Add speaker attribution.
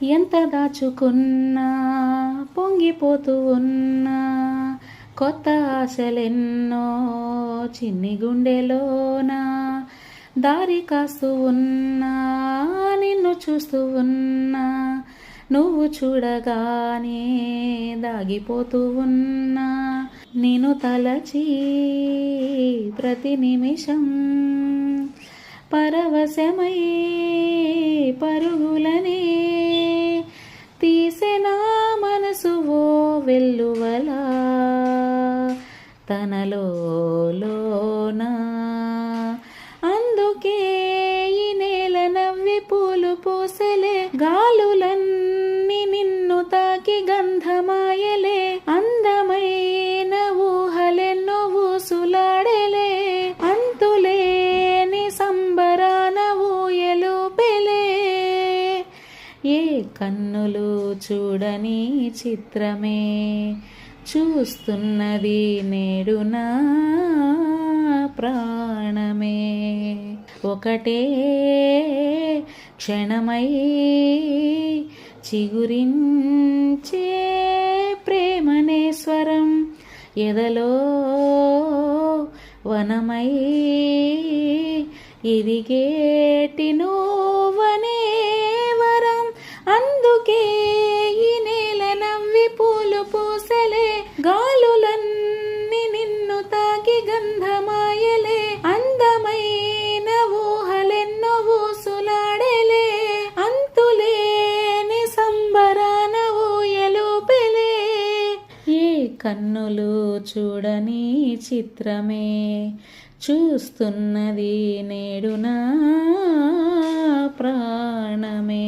Speaker 1: ఎంత దాచుకున్నా పొంగిపోతూ ఉన్నా కొత్త ఆశలెన్నో చిన్ని గుండెలోన దారి కాస్తూ ఉన్నా నిన్ను చూస్తూ ఉన్నా నువ్వు చూడగానే దాగిపోతూ ఉన్నా నేను తలచి ప్రతి నిమిషం పరవశమై పరుగులనే తీసెనా మనసు ఓ వెల్లువలా తనలోన అందుకే ఈ నేల నవ్వి పూలు పూసలే గాలులన్నీ నిన్ను తాకి గంధమాయలే అందమైన ఊహలెన్నో ఊసులాడలే అంతులేని సంబరాన ఊయలుపెలే ఏ కన్నులు చూడని చిత్రమే చూస్తున్నది నేడు నా ప్రాణమే ఒకటే క్షణమై చిగురించే ప్రేమనే స్వరం ఎదలో వనమై ఎదిగేటి నువ్వనే వరం అందుకే ఈ నేల నవ్వి పూలు పూసలే గాలులన్నీ నిన్ను తాకి గంధమాయలే అందమైన ఊహలెన్నో ఊసులాడలే అంతులేని సంబరాన ఊయలుపెలే ఏ కన్నులు చూడని చిత్రమే చూస్తున్నది నేడు నా ప్రాణమే.